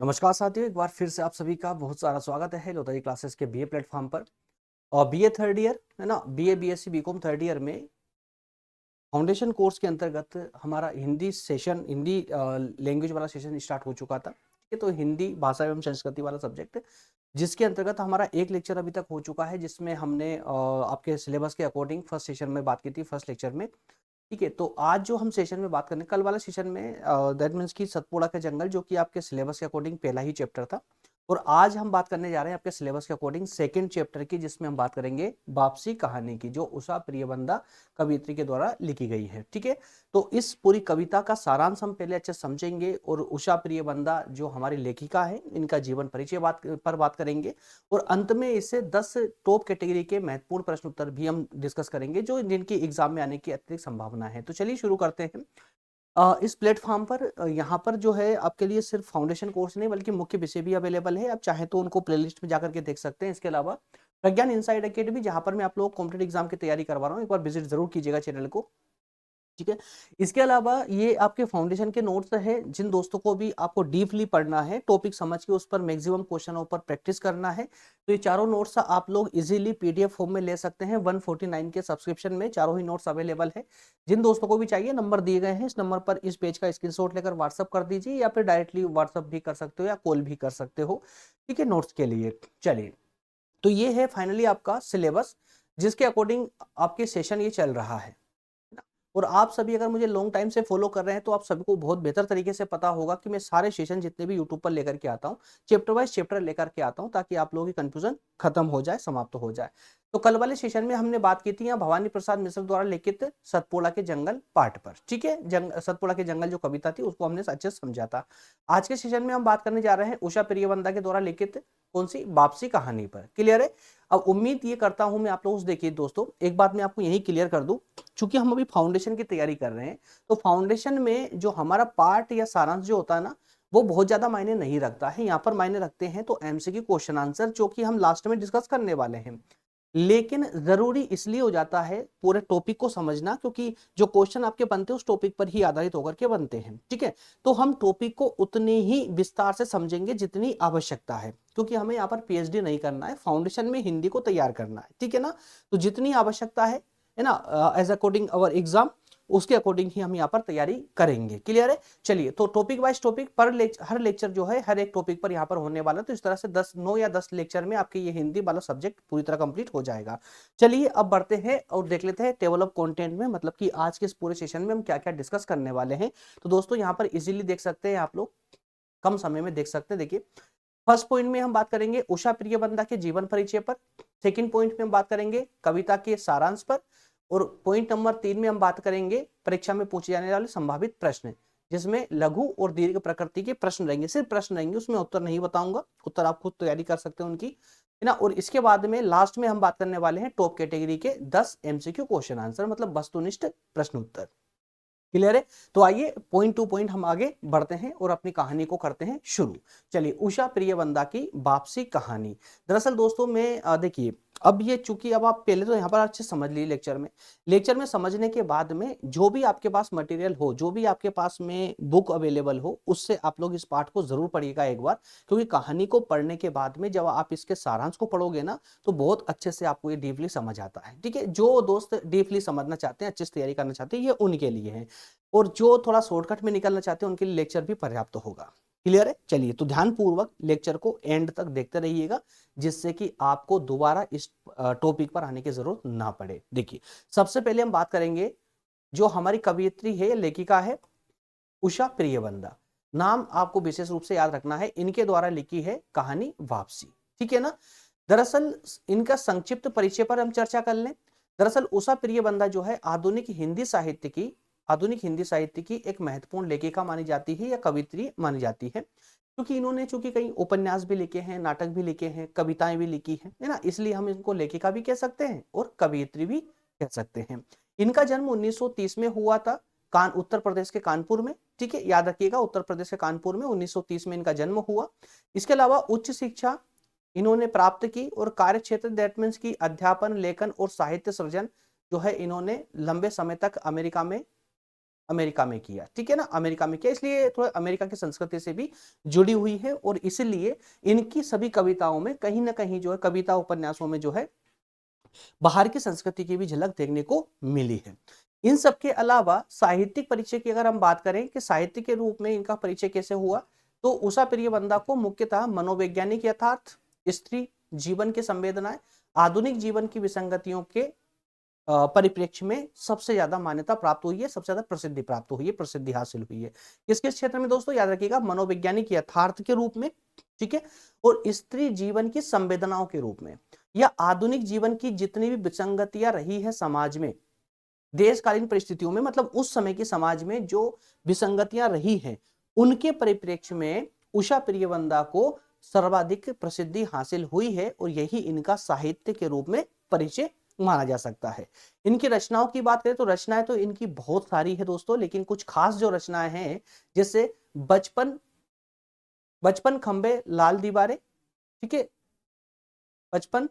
नमस्कार साथियों, एक बार फिर से आप सभी का बहुत सारा स्वागत है लोतारी क्लासेस के बीए प्लेटफॉर्म पर। और बीए थर्ड ईयर है ना, BA BSc BCom third year में फाउंडेशन कोर्स के अंतर्गत हमारा हिंदी सेशन, हिंदी लैंग्वेज वाला सेशन स्टार्ट हो चुका था। ठीक है, तो हिंदी भाषा एवं संस्कृति वाला सब्जेक्ट, जिसके अंतर्गत हमारा एक लेक्चर अभी तक हो चुका है, जिसमें हमने आपके सिलेबस के अकॉर्डिंग फर्स्ट सेशन में बात की थी, फर्स्ट लेक्चर में। ठीक है, तो आज जो हम सेशन में बात करने, कल वाले सेशन में दैट मीन्स की सतपुड़ा का जंगल, जो कि आपके सिलेबस के अकॉर्डिंग पहला ही चैप्टर था। और आज हम बात करने जा रहे हैं आपके सिलेबस के अकॉर्डिंग सेकंड चैप्टर की, जिसमें हम बात करेंगे वापसी कहानी की, जो उषा प्रियबंदा कवियत्री के द्वारा लिखी गई है। ठीक है, तो इस पूरी कविता का सारांश हम पहले अच्छे समझेंगे, और उषा प्रियबंदा जो हमारी लेखिका है, इनका जीवन परिचय बात करेंगे। और अंत में इससे 10 टॉप कैटेगरी के महत्वपूर्ण प्रश्न उत्तर भी हम डिस्कस करेंगे, जो जिनकी एग्जाम में आने की अत्यधिक संभावना है। तो चलिए शुरू करते हैं। इस प्लेटफॉर्म पर यहाँ पर जो है आपके लिए सिर्फ फाउंडेशन कोर्स नहीं बल्कि मुख्य विषय भी अवेलेबल है। आप चाहे तो उनको प्लेलिस्ट में जाकर के देख सकते हैं। इसके अलावा प्रज्ञान इनसाइड एकेडमी, जहाँ पर मैं आप लोगों को कॉम्पिटेटिव एग्जाम की तैयारी करवा रहा हूँ, एक बार विजिट जरूर कीजिएगा चैनल को। ठीक है, इसके अलावा ये आपके फाउंडेशन के नोट्स है, जिन दोस्तों को भी आपको डीपली पढ़ना है, टॉपिक समझ के उस पर मैक्सिमम क्वेश्चनों पर प्रैक्टिस करना है, तो ये चारों नोट्स आप लोग इजीली पीडीएफ फॉर्म में ले सकते हैं। 149 के सब्सक्रिप्शन में चारों ही नोट्स अवेलेबल है। जिन दोस्तों को भी चाहिए, नंबर दिए गए हैं, इस नंबर पर इस पेज का स्क्रीनशॉट लेकर व्हाट्सअप कर दीजिए, या फिर डायरेक्टली व्हाट्सअप भी कर सकते हो या कॉल भी कर सकते हो। ठीक है, नोट्स के लिए। चलिए, तो ये है फाइनली आपका सिलेबस, जिसके अकॉर्डिंग आपके सेशन ये चल रहा है ना। और आप सभी अगर मुझे लॉन्ग टाइम से फॉलो कर रहे हैं, तो आप सभी को बहुत बेहतर तरीके से पता होगा कि मैं सारे सेशन जितने भी यूट्यूब पर लेकर के आता हूँ, चैप्टर वाइज चैप्टर लेकर के आता हूँ, ताकि आप लोगों की कंफ्यूजन खत्म हो जाए, समाप्त हो जाए। तो कल वाले सेशन में हमने बात की थी यहाँ भवानी प्रसाद मिश्र द्वारा लिखित सतपुड़ा के जंगल पार्ट पर। ठीक है, सतपुड़ा के जंगल जो कविता थी, उसको हमने अच्छे से समझा था। आज के सेशन में हम बात करने जा रहे हैं उषा प्रियवंदा के द्वारा लिखित कौन सी, वापसी कहानी पर। क्लियर है? अब उम्मीद ये करता हूं मैं आप लोगों से, देखिए दोस्तों, एक बात मैं आपको यही क्लियर कर दूं, चूंकि हम अभी फाउंडेशन की तैयारी कर रहे हैं, तो फाउंडेशन में जो हमारा पार्ट या सारांश जो होता है ना, वो बहुत ज्यादा मायने नहीं रखता है। यहाँ पर मायने रखते हैं तो एमसीक्यू क्वेश्चन आंसर, जो कि हम लास्ट में डिस्कस करने वाले हैं। लेकिन जरूरी इसलिए हो जाता है पूरे टॉपिक को समझना, क्योंकि जो क्वेश्चन आपके बनते हैं उस टॉपिक पर ही आधारित होकर के बनते हैं। ठीक है, तो हम टॉपिक को उतने ही विस्तार से समझेंगे जितनी आवश्यकता है, क्योंकि हमें यहाँ पर पीएचडी नहीं करना है, फाउंडेशन में हिंदी को तैयार करना है। ठीक है ना, तो जितनी आवश्यकता है ना, एज अकॉर्डिंग अवर एग्जाम, उसके अकॉर्डिंग ही हम यहाँ पर तैयारी करेंगे। क्लियर है? चलिए, तो टॉपिक वाइज टॉपिक पर हर लेक्चर जो है हर एक टॉपिक पर यहाँ पर होने वाला है। तो इस तरह से 9 या 10 लेक्चर में आपके ये हिंदी वाला सब्जेक्ट पूरी तरह कंप्लीट हो जाएगा। चलिए, अब बढ़ते हैं और देख लेते हैं टेबल ऑफ कंटेंट में, मतलब कि आज के इस पूरे सेशन में हम क्या क्या डिस्कस करने वाले हैं। तो दोस्तों, यहाँ पर इजीली देख सकते हैं आप लोग, कम समय में देख सकते हैं। देखिए, फर्स्ट पॉइंट में हम बात करेंगे उषा प्रियबंदा के जीवन परिचय पर। सेकंड पॉइंट में हम बात करेंगे कविता के सारांश पर। और पॉइंट नंबर 3 में हम बात करेंगे परीक्षा में पूछे जाने वाले संभावित प्रश्न, जिसमें लघु और दीर्घ प्रकृति के प्रश्न रहेंगे, सिर्फ प्रश्न रहेंगे, उसमें उत्तर नहीं बताऊंगा, उत्तर आप खुद तैयारी कर सकते हैं उनकी, है ना। और इसके बाद में लास्ट में हम बात करने वाले हैं टॉप कैटेगरी के 10 एमसीक्यू क्वेश्चन आंसर, मतलब वस्तुनिष्ठ प्रश्न उत्तर। क्लियर है? तो आइए पॉइंट टू पॉइंट हम आगे बढ़ते हैं और अपनी कहानी को करते हैं शुरू। चलिए, उषा प्रियवंदा की वापसी कहानी। दरअसल दोस्तों, मैं देखिए, अब ये चूंकि अब आप पहले तो यहाँ पर अच्छे समझ लीजिए, लेक्चर में समझने के बाद में जो भी आपके पास मटेरियल हो, जो भी आपके पास में बुक अवेलेबल हो, उससे आप लोग इस पार्ट को जरूर पढ़िएगा एक बार, क्योंकि कहानी को पढ़ने के बाद में जब आप इसके सारांश को पढ़ोगे ना, तो बहुत अच्छे से आपको ये डीपली समझ आता है। ठीक है, जो दोस्त डीपली समझना चाहते हैं, अच्छे से तैयारी करना चाहते हैं, ये उनके लिए है। और जो थोड़ा शॉर्टकट में निकलना चाहते हैं, उनके लिए लेक्चर भी पर्याप्त होगा। क्लियर है? चलिए, तो ध्यान पूर्वक लेक्चर को एंड तक देखते रहिएगा, जिससे कि आपको दोबारा इस टॉपिक पर आने की जरूरत ना पड़े। देखिए, सबसे पहले हम बात करेंगे, जो हमारी कवियत्री है, लेखिका है उषा प्रियवंदा। नाम आपको विशेष रूप से याद रखना है, इनके द्वारा लिखी है कहानी वापसी। ठीक है ना। दरअसल इनका संक्षिप्त परिचय पर हम चर्चा कर लें। दरअसल उषा प्रियवंदा जो है आधुनिक हिंदी साहित्य की एक महत्वपूर्ण लेखिका मानी जाती है, या कवित्री मानी जाती है, क्योंकि इन्होंने चूंकि कई उपन्यास भी लिखे हैं, नाटक भी लिखे हैं, कविताएं भी लिखी हैं, है ना, इसलिए हम इनको लेखिका भी कह सकते हैं और कवियत्री भी कह सकते हैं। इनका जन्म 1930 में हुआ था, उत्तर प्रदेश के कानपुर में। ठीक है, याद रखिएगा, उत्तर प्रदेश के कानपुर में 1930 में इनका जन्म हुआ। इसके अलावा उच्च शिक्षा इन्होंने प्राप्त की, और कार्य क्षेत्र दैट मीन्स की अध्यापन, लेखन और साहित्य सृजन जो है, इन्होंने लंबे समय तक अमेरिका में अमेरिका में किया, ठीक है ना, अमेरिका में किया, इसलिए थोड़ा अमेरिका की संस्कृति से भी जुड़ी हुई है और इसलिए इनकी सभी कविताओं में कहीं ना कहीं जो है, कविता उपन्यासों में जो है बाहर की संस्कृति की भी झलक देखने को मिली है। इन सब के अलावा साहित्यिक परिचय की अगर हम बात करें कि साहित्य के रूप में इनका परिचय कैसे हुआ, तो उषा प्रियवंदा को मुख्यतः मनोवैज्ञानिक यथार्थ, स्त्री जीवन की संवेदनाएं, आधुनिक जीवन की विसंगतियों के परिप्रेक्ष्य में सबसे ज्यादा मान्यता प्राप्त हुई है, सबसे ज्यादा प्रसिद्धि प्राप्त हुई है, प्रसिद्धि हासिल हुई है। किस किस क्षेत्र में दोस्तों, याद रखिएगा, मनोवैज्ञानिक यथार्थ के रूप में, ठीक है, और स्त्री जीवन की संवेदनाओं के रूप में, या आधुनिक जीवन की जितनी भी विसंगतियां रही है समाज में, देशकालीन परिस्थितियों में, मतलब उस समय के समाज में जो विसंगतियां रही हैं उनके परिप्रेक्ष्य में उषा प्रियवंदा को सर्वाधिक प्रसिद्धि हासिल हुई है और यही इनका साहित्य के रूप में परिचय माना जा सकता है। इनकी रचनाओं की बात करें तो रचनाएं तो इनकी बहुत सारी है दोस्तों, लेकिन कुछ खास जो रचनाएं हैं, जैसे बचपन बचपन खंबे लाल दीवारें, ठीक है, बचपन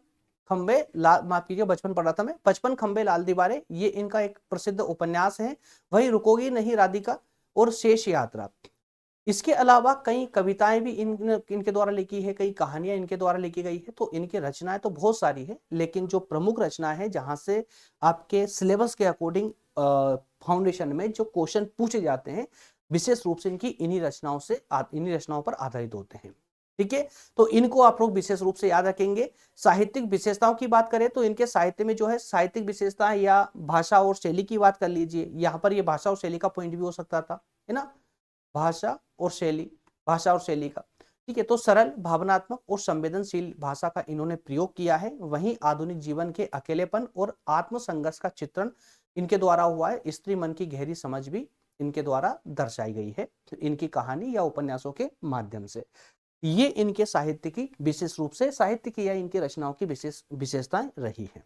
खंबे लाल, माफ कीजिए बचपन पढ़ा था मैं, बचपन खंबे लाल दीवारें, ये इनका एक प्रसिद्ध उपन्यास है। वही रुकोगी नहीं राधिका और शेष यात्रा। इसके अलावा कई कविताएं भी इनके द्वारा लिखी है, कई कहानियां इनके द्वारा लिखी गई है। तो इनकी रचनाएं तो बहुत सारी है, लेकिन जो प्रमुख रचना है जहां से आपके सिलेबस के अकॉर्डिंग फाउंडेशन में जो क्वेश्चन पूछे जाते हैं, विशेष रूप से इनकी इन्हीं रचनाओं पर आधारित होते हैं, ठीक है। तो इनको आप लोग विशेष रूप से याद रखेंगे। साहित्यिक विशेषताओं की बात करें तो इनके साहित्य में जो है साहित्यिक विशेषताएं या भाषा और शैली की बात कर लीजिए, यहाँ पर ये भाषा और शैली का पॉइंट भी हो सकता था, है ना, भाषा और शैली का, ठीक है। तो सरल, भावनात्मक और संवेदनशील भाषा का इन्होंने प्रयोग किया है। वहीं आधुनिक जीवन के अकेलेपन और आत्मसंघर्ष का चित्रण इनके द्वारा हुआ है। स्त्री मन की गहरी समझ भी इनके द्वारा दर्शाई गई है इनकी कहानी या उपन्यासों के माध्यम से। ये इनके साहित्य की विशेष रूप से, साहित्य की या इनकी रचनाओं की विशेषताएं रही है।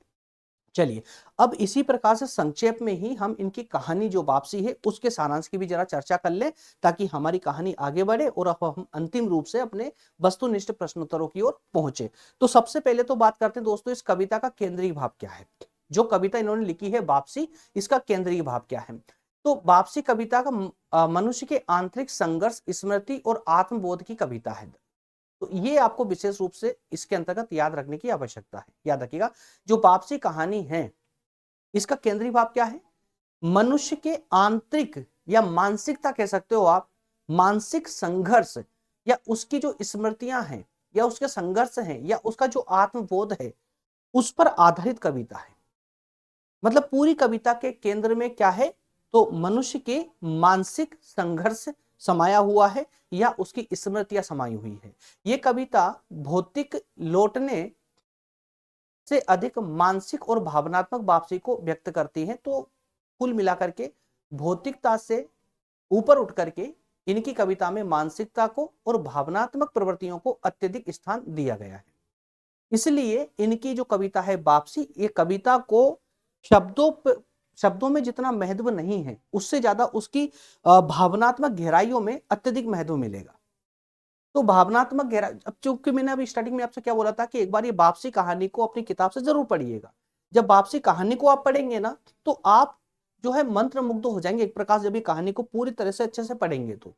चलिए, अब इसी प्रकार से संक्षेप में ही हम इनकी कहानी जो वापसी है उसके सारांश की भी जरा चर्चा कर लें, ताकि हमारी कहानी आगे बढ़े और अब हम अंतिम रूप से अपने वस्तुनिष्ठ प्रश्नोत्तरों की ओर पहुंचे। तो सबसे पहले तो बात करते हैं दोस्तों, इस कविता का केंद्रीय भाव क्या है। जो कविता इन्होंने लिखी है वापसी, इसका केंद्रीय भाव क्या है। तो वापसी कविता का मनुष्य के आंतरिक संघर्ष, स्मृति और आत्मबोध की कविता है। तो ये आपको विशेष रूप से इसके अंतर्गत याद रखने की आवश्यकता है। याद रखिएगा, जो वापसी कहानी है इसका केंद्रीय भाव क्या है, मनुष्य के आंतरिक या मानसिकता कह सकते हो आप, मानसिक संघर्ष या उसकी जो स्मृतियां हैं या उसके संघर्ष हैं या उसका जो आत्मबोध है, उस पर आधारित कविता है। मतलब पूरी कविता के केंद्र में क्या है, तो मनुष्य के मानसिक संघर्ष समाया हुआ है या उसकी स्मृतियां समाई हुई है। यह कविता भौतिक लौटने से अधिक मानसिक और भावनात्मक वापसी को व्यक्त करती है। तो कुल मिलाकर के भौतिकता से ऊपर उठ करके इनकी कविता में मानसिकता को और भावनात्मक प्रवृत्तियों को अत्यधिक स्थान दिया गया है। इसलिए इनकी जो कविता है वापसी, ये कविता को शब्दों में जितना महत्व नहीं है, उससे ज्यादा उसकी भावनात्मक गहराइयों में अत्यधिक महत्व मिलेगा। तो भावनात्मक गहराई, अब चूंकि मैंने अभी स्टार्टिंग में आपसे क्या बोला था कि एक बार ये वापसी कहानी को अपनी किताब से जरूर पढ़िएगा। जब वापसी कहानी को आप पढ़ेंगे ना, तो आप जो है मंत्रमुग्ध हो जाएंगे एक प्रकार से, जब ये कहानी को पूरी तरह से अच्छे से पढ़ेंगे तो।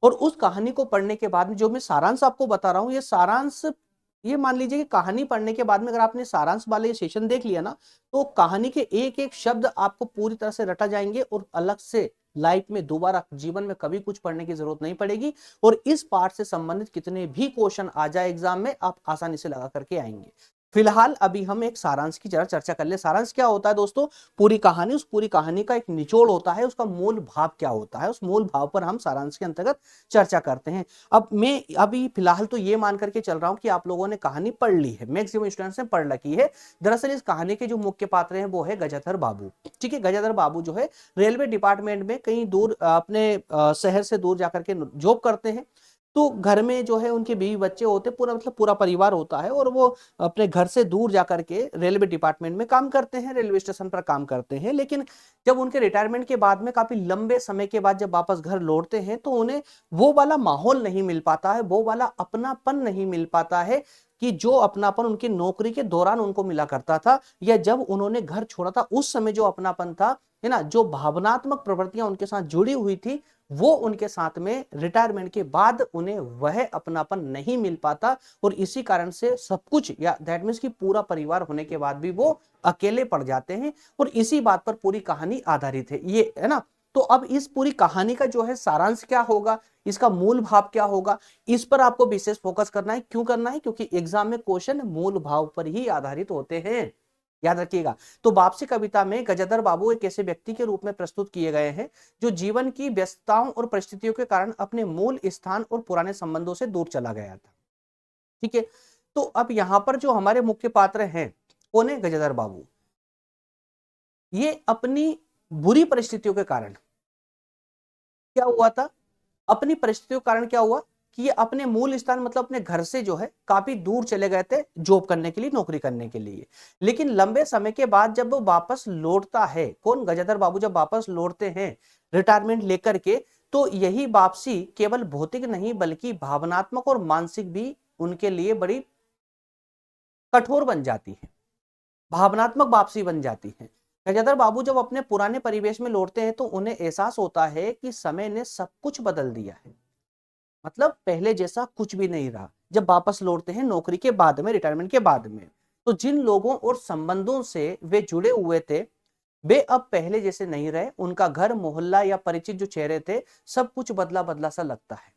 और उस कहानी को पढ़ने के बाद में जो मैं सारांश आपको बता रहा हूं, ये सारांश, ये मान लीजिए कि कहानी पढ़ने के बाद में अगर आपने सारांश वाले सेशन देख लिया ना, तो कहानी के एक एक शब्द आपको पूरी तरह से रटा जाएंगे और अलग से लाइफ में दोबारा जीवन में कभी कुछ पढ़ने की जरूरत नहीं पड़ेगी। और इस पार्ट से संबंधित कितने भी क्वेश्चन आ जाए एग्जाम में, आप आसानी से लगा करके आएंगे। फिलहाल अभी हम एक सारांश की जरा चर्चा कर ले। सारांश क्या होता है दोस्तों, पूरी कहानी, उस पूरी कहानी का एक निचोड़ होता है, उसका मूल भाव क्या होता है, उस मूल भाव पर हम सारांश के अंतर्गत चर्चा करते हैं। अब मैं अभी फिलहाल तो ये मान करके चल रहा हूं कि आप लोगों ने कहानी पढ़ ली है, मैक्सिमम स्टूडेंट्स ने पढ़ रखी है। दरअसल इस कहानी के जो मुख्य पात्र हैं वो है गजाधर बाबू, ठीक है। गजाधर बाबू जो है रेलवे डिपार्टमेंट में कहीं दूर अपने शहर से दूर जाकर के जॉब करते हैं। तो घर में जो है उनके बीवी बच्चे होते, पूरा मतलब पूरा परिवार होता है, और वो अपने घर से दूर जाकर के रेलवे डिपार्टमेंट में काम करते हैं, रेलवे स्टेशन पर काम करते हैं। लेकिन जब उनके रिटायरमेंट के बाद में काफी लंबे समय के बाद जब वापस घर लौटते हैं, तो उन्हें वो वाला माहौल नहीं मिल पाता है, वो वाला अपनापन नहीं मिल पाता है कि जो अपनापन उनकी नौकरी के दौरान उनको मिला करता था, या जब उन्होंने घर छोड़ा था उस समय जो अपनापन था, है ना, जो भावनात्मक प्रवृत्तियां उनके साथ जुड़ी हुई थी वो उनके साथ में रिटायरमेंट के बाद उन्हें वह अपनापन नहीं मिल पाता, और इसी कारण से सब कुछ, या दैट मीन्स कि पूरा परिवार होने के बाद भी वो अकेले पड़ जाते हैं। और इसी बात पर पूरी कहानी आधारित है, ये है ना। तो अब इस पूरी कहानी का जो है सारांश क्या होगा, इसका मूल भाव क्या होगा, इस पर आपको विशेष फोकस करना है। क्यों करना है? क्योंकि एग्जाम में क्वेश्चन मूल भाव पर ही आधारित होते हैं, याद रखिएगा। तो वापसी कविता में गजाधर बाबू एक ऐसे व्यक्ति के रूप में प्रस्तुत किए गए हैं जो जीवन की व्यस्तताओं और परिस्थितियों के कारण अपने मूल स्थान और पुराने संबंधों से दूर चला गया था। ठीक है, तो अब यहां पर जो हमारे मुख्य पात्र हैं, कौन है? गजाधर बाबू। ये अपनी बुरी परिस्थितियों के कारण क्या हुआ था, अपनी परिस्थितियों के कारण क्या हुआ कि ये अपने मूल स्थान मतलब अपने घर से जो है काफी दूर चले गए थे जॉब करने के लिए, नौकरी करने के लिए। लेकिन लंबे समय के बाद जब वो वापस लौटता है, कौन? गजाधर बाबू जब वापस लौटते हैं रिटायरमेंट लेकर के, तो यही वापसी केवल भौतिक नहीं बल्कि भावनात्मक और मानसिक भी उनके लिए बड़ी कठोर बन जाती है, भावनात्मक वापसी बन जाती है। गजाधर बाबू जब अपने पुराने परिवेश में लौटते हैं तो उन्हें एहसास होता है कि समय ने सब कुछ बदल दिया है, मतलब पहले जैसा कुछ भी नहीं रहा। जब वापस लौटते हैं नौकरी के बाद में, रिटायरमेंट के बाद में, तो जिन लोगों और संबंधों से वे जुड़े हुए थे वे अब पहले जैसे नहीं रहे। उनका घर, मोहल्ला या परिचित जो चेहरे थे, सब कुछ बदला बदला सा लगता है।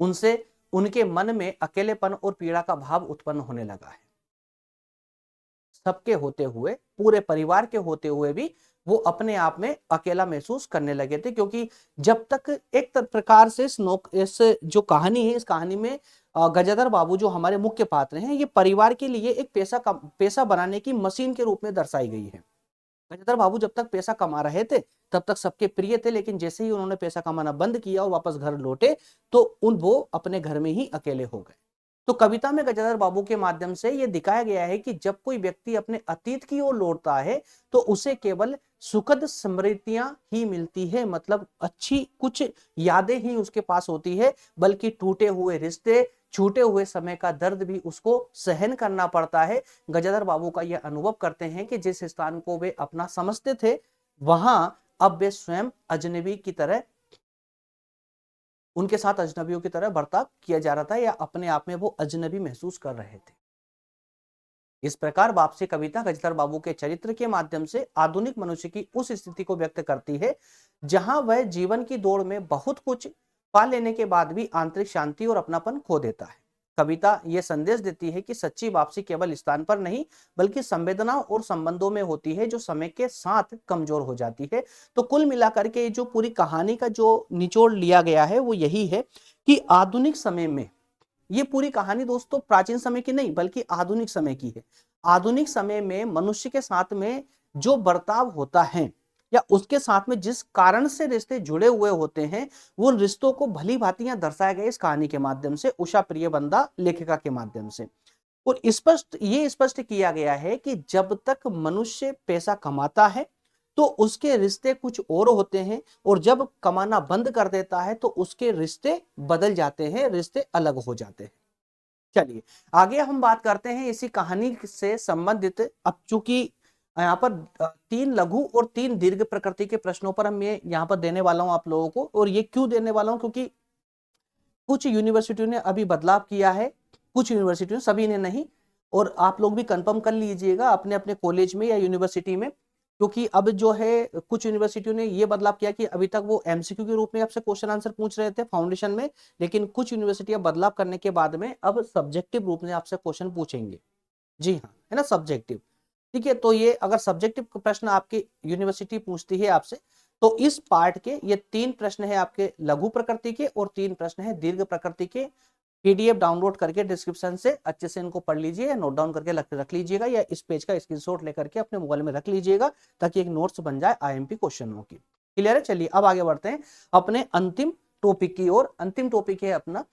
उनसे उनके मन में अकेलेपन और पीड़ा का भाव उत्पन्न होने लगा है। सबके होते हुए, पूरे परिवार के होते हुए भी वो अपने आप में अकेला महसूस करने लगे थे, क्योंकि जब तक एक प्रकार से इस जो कहानी है, इस कहानी में गजाधर बाबू जो हमारे मुख्य पात्र हैं, ये परिवार के लिए एक पैसा बनाने की मशीन के रूप में दर्शाई गई है। गजाधर बाबू जब तक पैसा कमा रहे थे तब तक सबके प्रिय थे, लेकिन जैसे ही उन्होंने पैसा कमाना बंद किया और वापस घर लौटे तो वो अपने घर में ही अकेले हो गए। तो कविता में गजाधर बाबू के माध्यम से यह दिखाया गया है कि जब कोई व्यक्ति अपने अतीत की ओर लौटता है तो उसे केवल सुखद स्मृतियां ही मिलती है, मतलब अच्छी कुछ यादें ही उसके पास होती है, बल्कि टूटे हुए रिश्ते, छूटे हुए समय का दर्द भी उसको सहन करना पड़ता है। गजाधर बाबू का यह अनुभव करते हैं कि जिस स्थान को वे अपना समझते थे वहां अब वे स्वयं अजनबी की तरह, उनके साथ अजनबियों की तरह बर्ताव किया जा रहा था, या अपने आप में वो अजनबी महसूस कर रहे थे। इस प्रकार वापसी कविता गजतर बाबू के चरित्र के माध्यम से आधुनिक मनुष्य की उस स्थिति को व्यक्त करती है जहां वह जीवन की दौड़ में बहुत कुछ पा लेने के बाद भी आंतरिक शांति और अपनापन खो देता है। कविता यह संदेश देती है कि सच्ची वापसी केवल स्थान पर नहीं बल्कि संवेदनाओं और संबंधों में होती है जो समय के साथ कमजोर हो जाती है। तो कुल मिलाकर के जो पूरी कहानी का जो निचोड़ लिया गया है वो यही है कि आधुनिक समय में, ये पूरी कहानी दोस्तों प्राचीन समय की नहीं बल्कि आधुनिक समय की है। आधुनिक समय में मनुष्य के साथ में जो बर्ताव होता है या उसके साथ में जिस कारण से रिश्ते जुड़े हुए होते हैं वो रिश्तों को भली भांति यहां दर्शाया गया इस कहानी के माध्यम से, उषा प्रियबंदा लेखिका के माध्यम से। और स्पष्ट किया गया है कि जब तक मनुष्य पैसा कमाता है तो उसके रिश्ते कुछ और होते हैं, और जब कमाना बंद कर देता है तो उसके रिश्ते बदल जाते हैं, रिश्ते अलग हो जाते हैं। चलिए आगे हम बात करते हैं इसी कहानी से संबंधित। अब चूंकि यहाँ पर 3 लघु और 3 दीर्घ प्रकृति के प्रश्नों पर हम ये यहाँ पर देने वाला हूं आप लोगों को, और ये क्यों देने वाला हूं क्योंकि कुछ यूनिवर्सिटियों ने अभी बदलाव किया है, कुछ यूनिवर्सिटियों, सभी ने नहीं। और आप लोग भी कंफर्म कर लीजिएगा अपने अपने कॉलेज में या यूनिवर्सिटी में, क्योंकि अब जो है कुछ यूनिवर्सिटियों ने ये बदलाव किया कि अभी तक वो एमसीक्यू के रूप में आपसे क्वेश्चन आंसर पूछ रहे थे फाउंडेशन में, लेकिन कुछ यूनिवर्सिटियां बदलाव करने के बाद में अब सब्जेक्टिव रूप में आपसे क्वेश्चन पूछेंगे। जी हाँ, है ना, सब्जेक्टिव। ठीक है, तो ये अगर सब्जेक्टिव प्रश्न आपकी यूनिवर्सिटी पूछती है आपसे तो इस पार्ट के ये 3 प्रश्न है आपके लघु प्रकृति के और 3 प्रश्न है दीर्घ प्रकृति के। पीडीएफ डाउनलोड करके डिस्क्रिप्शन से अच्छे से इनको पढ़ लीजिए या नोट डाउन करके रख लीजिएगा, या इस पेज का स्क्रीनशॉट लेकर के अपने मोबाइल में रख लीजिएगा ताकि एक नोट्स बन जाए आईएमपी क्वेश्चनों की। क्लियर है? चलिए अब आगे बढ़ते हैं अपने अंतिम टॉपिक की ओर। अंतिम टॉपिक है अपना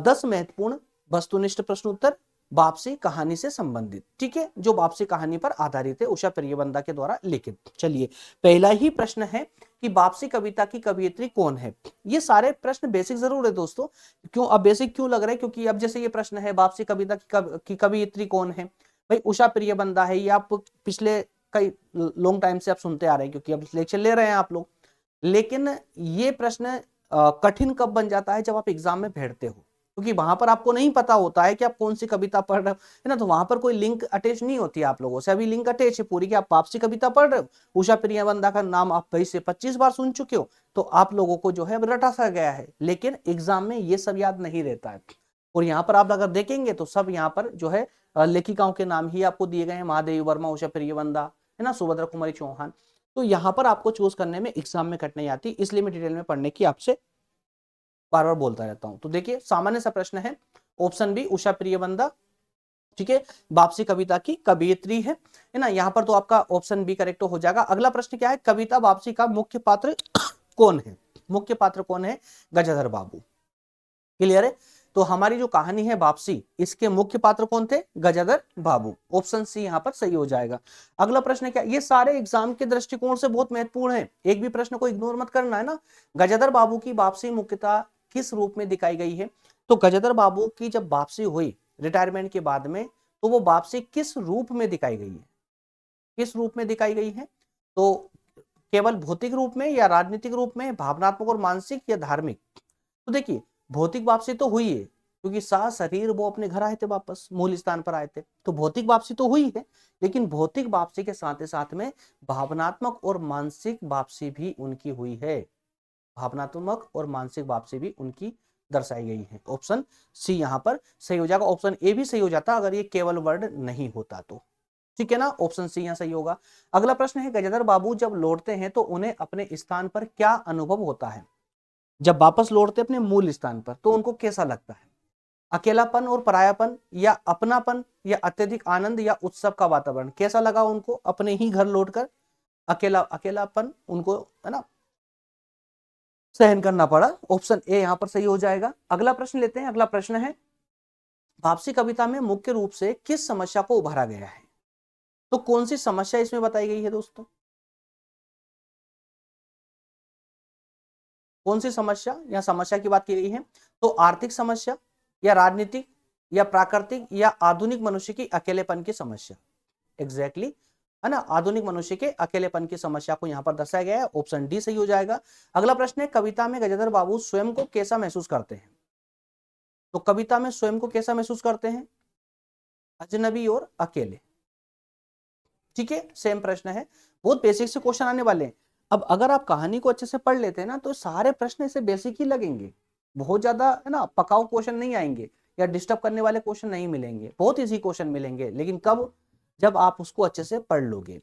10 महत्वपूर्ण वस्तुनिष्ठ प्रश्न उत्तर वापसी कहानी से संबंधित। ठीक है, जो वापसी कहानी पर आधारित है, उषा प्रियबंदा के द्वारा लिखित। चलिए पहला ही प्रश्न है कि वापसी कविता की कवयित्री कौन है। ये सारे प्रश्न बेसिक जरूर है दोस्तों। क्यों अब बेसिक क्यों लग रहा है? क्योंकि अब जैसे ये प्रश्न है वापसी कविता की कवयित्री कौन है, भाई उषा प्रियबंदा है, ये आप पिछले कई लॉन्ग टाइम से आप सुनते आ रहे हैं, क्योंकि अब लेक्चर ले रहे हैं आप लोग। लेकिन ये प्रश्न कठिन कब बन जाता है, जब आप एग्जाम में बैठते हो, क्योंकि वहां पर आपको नहीं पता होता है कि आप कौन सी कविता पढ़ रहे हो, है ना। तो वहां पर कोई लिंक अटैच नहीं होती है आप लोगों से। अभी लिंक अटैच है पूरी कि आप वापसी कविता पढ़ रहे हो, उषा प्रियवंदा का नाम आप 20 से 25 बार सुन चुके हो, तो आप लोगों को जो है रटा सा गया है। लेकिन एग्जाम में ये सब याद नहीं रहता है। और यहाँ पर आप अगर देखेंगे तो सब यहाँ पर जो है लेखिकाओं के नाम ही आपको दिए गए हैं, महादेवी वर्मा, उषा प्रियवंदा, है ना, सुभद्रा कुमारी चौहान। तो यहाँ पर आपको चूज करने में एग्जाम में कठिनाई आती, इसलिए मैं डिटेल में पढ़ने की आपसे बार बार बोलता रहता हूं। तो देखिए सामान्य सा प्रश्न है, ऑप्शन बी उषा प्रियवंदा, ठीक है, वापसी कविता की कवियत्री है ना। यहाँ पर तो आपका ऑप्शन बी करेक्ट हो जाएगा। अगला प्रश्न क्या है, कविता वापसी का मुख्य पात्र कौन है? मुख्य पात्र कौन है? गजाधर बाबू। क्लियर है? तो हमारी जो कहानी है वापसी, इसके मुख्य पात्र कौन थे? गजाधर बाबू। ऑप्शन सी यहाँ पर सही हो जाएगा। अगला प्रश्न क्या, ये सारे एग्जाम के दृष्टिकोण से बहुत महत्वपूर्ण है, एक भी प्रश्न को इग्नोर मत करना, है ना। गजाधर बाबू की वापसी मुख्यतः किस रूप में दिखाई गई है? तो गजाधर बाबू की जब वापसी हुई रिटायरमेंट के बाद में, तो वो वापसी किस रूप में दिखाई गई है? किस रूप में दिखाई गई है? तो केवल भौतिक रूप में, या राजनीतिक रूप में, भावनात्मक और मानसिक, या धार्मिक? तो देखिए भौतिक वापसी तो हुई है, क्योंकि शरीर वो अपने घर आए थे, वापस मूल स्थान पर आए थे, तो भौतिक वापसी तो हुई है। लेकिन भौतिक वापसी के साथ ही साथ में भावनात्मक और मानसिक वापसी भी उनकी हुई है। भावनात्मक और मानसिक वापसी भी उनकी दर्शाई गई है। ऑप्शन सी यहाँ पर सही हो जाएगा। ऑप्शन ए भी सही हो जाता अगर ये केवल वर्ड नहीं होता तो, ठीक है ना। ऑप्शन सी यहाँ सही होगा। अगला प्रश्न है, गजाधर बाबू जब लौटते हैं तो उन्हें अपने स्थान पर क्या अनुभव होता है? जब वापस लौटते अपने मूल स्थान पर तो उनको कैसा लगता है? अकेलापन और परायापन, या अपनापन, या अत्यधिक आनंद, या उत्सव का वातावरण? कैसा लगा उनको अपने ही घर लौटकर? अकेलापन उनको, है ना, सहन करना पड़ा। ऑप्शन ए यहां पर सही हो जाएगा। अगला प्रश्न लेते हैं। अगला प्रश्न है, वापसी कविता में मुख्य रूप से किस समस्या को उभारा गया है? तो कौन सी समस्या इसमें बताई गई है दोस्तों? कौन सी समस्या, या समस्या की बात की गई है? तो आर्थिक समस्या, या राजनीतिक, या प्राकृतिक, या आधुनिक मनुष्य की अकेलेपन की समस्या? एग्जैक्टली, है ना, आधुनिक मनुष्य के अकेलेपन की समस्या को यहां पर दर्शाया गया है। ऑप्शन डी सही हो जाएगा। अगला प्रश्न है, कविता में गजाधर बाबू स्वयं को कैसा महसूस करते हैं? तो कविता में स्वयं को कैसा महसूस करते हैं? अजनबी और अकेले, ठीक है, सेम प्रश्न है। बहुत बेसिक से क्वेश्चन आने वाले हैं। अब अगर आप कहानी को अच्छे से पढ़ लेते हैं ना, तो सारे प्रश्न ऐसे बेसिक ही लगेंगे, बहुत ज्यादा, है ना, पकाऊ क्वेश्चन नहीं आएंगे, या डिस्टर्ब करने वाले क्वेश्चन नहीं मिलेंगे, बहुत इजी क्वेश्चन मिलेंगे। लेकिन कब? जब आप उसको अच्छे से पढ़ लोगे।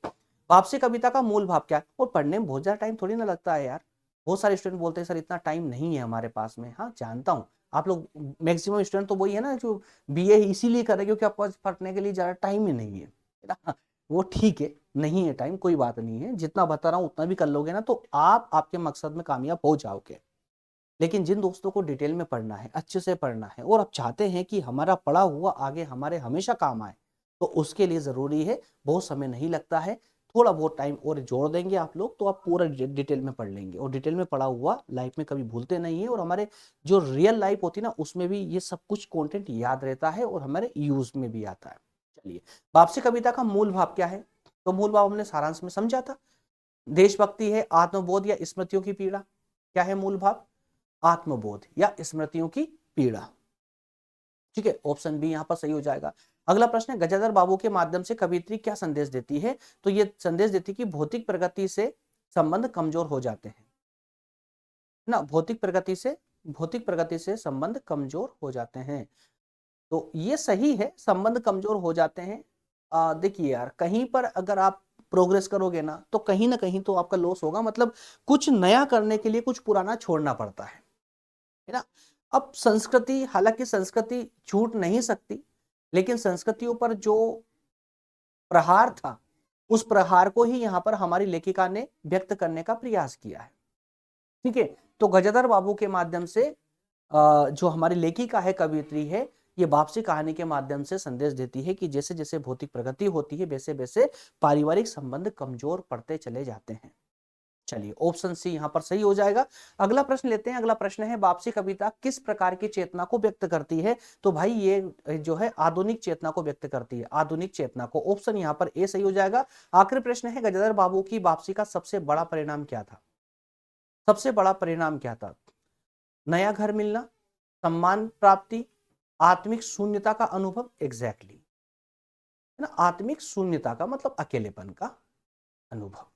वापसी कविता का मूल भाव क्या है? और पढ़ने में बहुत ज्यादा टाइम थोड़ी ना लगता है यार। बहुत सारे स्टूडेंट बोलते हैं सर इतना टाइम नहीं है हमारे पास में। हाँ जानता हूँ, आप लोग मैक्सिमम स्टूडेंट तो वही है ना जो बीए इसीलिए कर रहे हैं क्योंकि आपको पढ़ने के लिए ज्यादा टाइम ही नहीं है ना। वो ठीक है, नहीं है टाइम, कोई बात नहीं है, जितना बता रहा हूं उतना भी कर लोगे ना तो आप आपके मकसद में कामयाब हो जाओगे। लेकिन जिन दोस्तों को डिटेल में पढ़ना है, अच्छे से पढ़ना है, और आप चाहते हैं कि हमारा पढ़ा हुआ आगे हमारे हमेशा काम आए, तो उसके लिए जरूरी है, बहुत समय नहीं लगता है, थोड़ा बहुत टाइम और जोड़ देंगे आप लोग तो आप पूरा डिटेल में पढ़ लेंगे। और डिटेल में पढ़ा हुआ लाइफ में कभी भूलते नहीं है, और हमारे जो रियल लाइफ होती है ना उसमें भी ये सब कुछ कंटेंट याद रहता है और हमारे यूज में भी आता है। चलिए, वापसी कविता का मूल भाव क्या है? तो मूल भाव हमने सारांश में समझा था। देशभक्ति है, आत्मबोध, या स्मृतियों की पीड़ा? क्या है मूल भाव? आत्मबोध या स्मृतियों की पीड़ा, ठीक है, ऑप्शन बी यहां पर सही हो जाएगा। अगला प्रश्न है, गजाधर बाबू के माध्यम से कवियत्री क्या संदेश देती है? तो ये संदेश देती है कि भौतिक प्रगति से संबंध कमजोर हो जाते हैं ना, भौतिक प्रगति से संबंध कमजोर हो जाते हैं। तो ये सही है, संबंध कमजोर हो जाते हैं। देखिए यार, कहीं पर अगर आप प्रोग्रेस करोगे ना कहीं तो आपका लॉस होगा, मतलब कुछ नया करने के लिए कुछ पुराना छोड़ना पड़ता है ना। अब संस्कृति, हालांकि संस्कृति छूट नहीं सकती, लेकिन संस्कृतियों पर जो प्रहार था उस प्रहार को ही यहाँ पर हमारी लेखिका ने व्यक्त करने का प्रयास किया है, ठीक है। तो गजाधर बाबू के माध्यम से जो हमारी लेखिका है, कवियत्री है, ये वापसी कहानी के माध्यम से संदेश देती है कि जैसे जैसे भौतिक प्रगति होती है वैसे वैसे पारिवारिक संबंध कमजोर पड़ते चले जाते हैं। चलिए ऑप्शन सी यहां पर सही हो जाएगा। अगला प्रश्न लेते हैं। अगला प्रश्न है वापसी कविता किस प्रकार की चेतना को व्यक्त करती है? तो भाई ये जो है आधुनिक चेतना को व्यक्त करती है, आधुनिक चेतना को। ऑप्शन यहां पर ए सही हो जाएगा। आखिरी प्रश्न है गजेंद्र बाबू की वापसी का सबसे बड़ा परिणाम क्या था? सबसे बड़ा परिणाम क्या था? नया घर मिलना, सम्मान प्राप्ति, आत्मिक शून्यता का अनुभव। एग्जैक्टली है ना, आत्मिक शून्यता का मतलब अकेलेपन का अनुभव।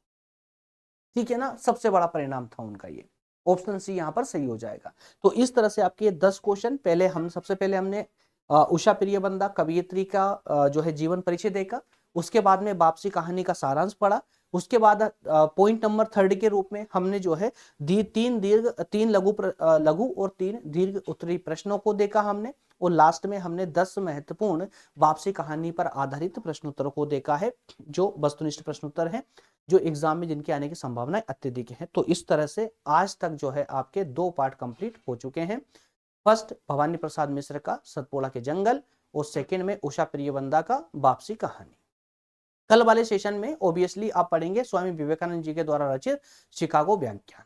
ठीक है ना, सबसे बड़ा परिणाम था उनका ये। ऑप्शन सी यहां पर सही हो जाएगा। तो इस तरह से आपके 10 क्वेश्चन पहले हम सबसे पहले हमने उषा प्रियबंदा कवयित्री का जो है जीवन परिचय देखा। उसके बाद में वापसी कहानी का सारांश पढ़ा। उसके बाद पॉइंट नंबर 3 के रूप में हमने जो है तीन लघु और 3 दीर्घ उत्तरीय प्रश्नों को देखा हमने। और लास्ट में हमने 10 महत्वपूर्ण वापसी कहानी पर आधारित प्रश्नोत्तरों को देखा है, जो वस्तुनिष्ठ प्रश्नोत्तर है, जो एग्जाम में जिनके आने की संभावनाएं अत्यधिक है। तो इस तरह से आज तक जो है आपके 2 पार्ट कंप्लीट हो चुके हैं। फर्स्ट भवानी प्रसाद मिश्र का सतपुड़ा के जंगल, और सेकंड में उषा प्रियबंदा का वापसी कहानी। कल वाले सेशन में ऑब्वियसली आप पढ़ेंगे स्वामी विवेकानंद जी के द्वारा रचित शिकागो व्याख्यान।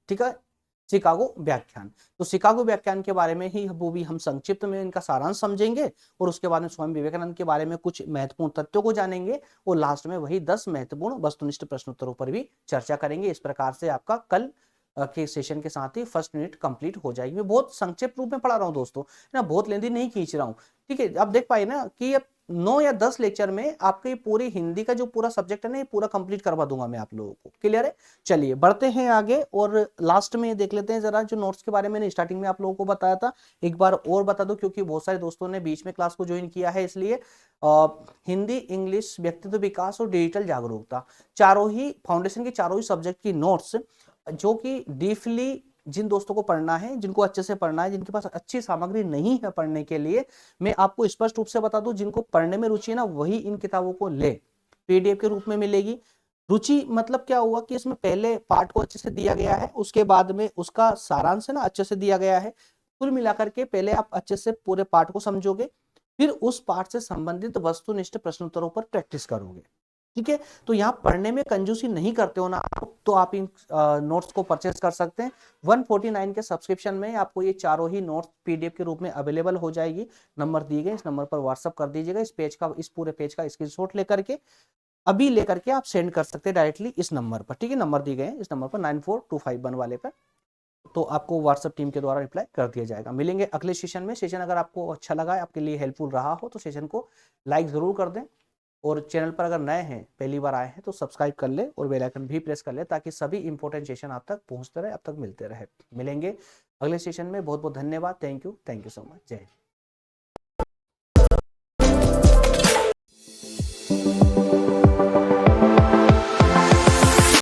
ठीक है, शिकागो व्याख्यान। तो शिकागो व्याख्यान के बारे में ही वो भी हम संक्षिप्त में इनका सारांश समझेंगे, और उसके बाद में स्वामी विवेकानंद के बारे में कुछ महत्वपूर्ण तथ्यों को जानेंगे, और लास्ट में वही 10 महत्वपूर्ण वस्तुनिष्ठ प्रश्नोत्तरों पर भी चर्चा करेंगे। इस प्रकार से आपका कल के सेशन के साथ ही फर्स्ट यूनिट कंप्लीट हो जाएगी। मैं बहुत संक्षिप्त रूप में पढ़ा रहा हूँ दोस्तों, ना बहुत लेंदी नहीं खींच रहा हूँ। ठीक है, आप देख पाए ना कि अब 9 या 10 लेक्चर में आपके पूरी हिंदी का जो पूरा सब्जेक्ट है ना, ये पूरा कंप्लीट करवा दूंगा मैं आप लोगों को। क्लियर है? चलिए बढ़ते हैं आगे, और लास्ट में देख लेते हैं जरा जो नोट्स के बारे में स्टार्टिंग में आप लोगों को बताया था, एक बार और बता दो, क्योंकि बहुत सारे दोस्तों ने बीच में क्लास को ज्वाइन किया है। इसलिए हिंदी, इंग्लिश, व्यक्तित्व विकास और डिजिटल जागरूकता, चारों ही फाउंडेशन के चारों ही सब्जेक्ट की नोट्स, जो कि डीपली जिन दोस्तों को पढ़ना है, जिनको अच्छे से पढ़ना है, जिनके पास अच्छी सामग्री नहीं है पढ़ने के लिए, मैं आपको स्पष्ट रूप से बता दूं, जिनको पढ़ने में रुचि है ना, वही इन किताबों को ले। पीडीएफ के रूप में मिलेगी। रुचि मतलब क्या हुआ कि इसमें पहले पार्ट को अच्छे से दिया गया है, उसके बाद में उसका सारांश है ना अच्छे से दिया गया है। कुल मिलाकर के पहले आप अच्छे से पूरे पार्ट को समझोगे, फिर उस पार्ट से संबंधित वस्तुनिष्ठ प्रश्नोत्तरों पर प्रैक्टिस करोगे। ठीक है, तो यहाँ पढ़ने में कंजूसी नहीं करते हो ना, तो आप इन नोट्स को परचेस कर सकते हैं। 149 के सब्सक्रिप्शन में आपको ये चारों ही नोट्स पीडीएफ के रूप में अवेलेबल हो जाएगी। नंबर दिए गए, इस नंबर पर व्हाट्सअप कर दीजिएगा। इस पूरे पेज का स्क्रीनशॉट लेकर के अभी लेकर के आप सेंड कर सकते हैं डायरेक्टली इस नंबर पर। ठीक है, नंबर दिए गए हैं इस नंबर पर 94251 वाले पर, तो आपको व्हाट्सएप टीम के द्वारा रिप्लाई कर दिया जाएगा। मिलेंगे अगले सेशन में। सेशन अगर आपको अच्छा लगा, आपके लिए हेल्पफुल रहा हो, तो सेशन को लाइक जरूर कर दें, और चैनल पर अगर नए हैं, पहली बार आए हैं, तो सब्सक्राइब कर ले और बेल आइकन भी प्रेस कर ले, ताकि सभी इंपॉर्टेंट सेशन आप तक पहुंचते रहे, अब तक मिलते रहे। मिलेंगे अगले सेशन में। बहुत बहुत धन्यवाद। Thank you so much. जय हिंद।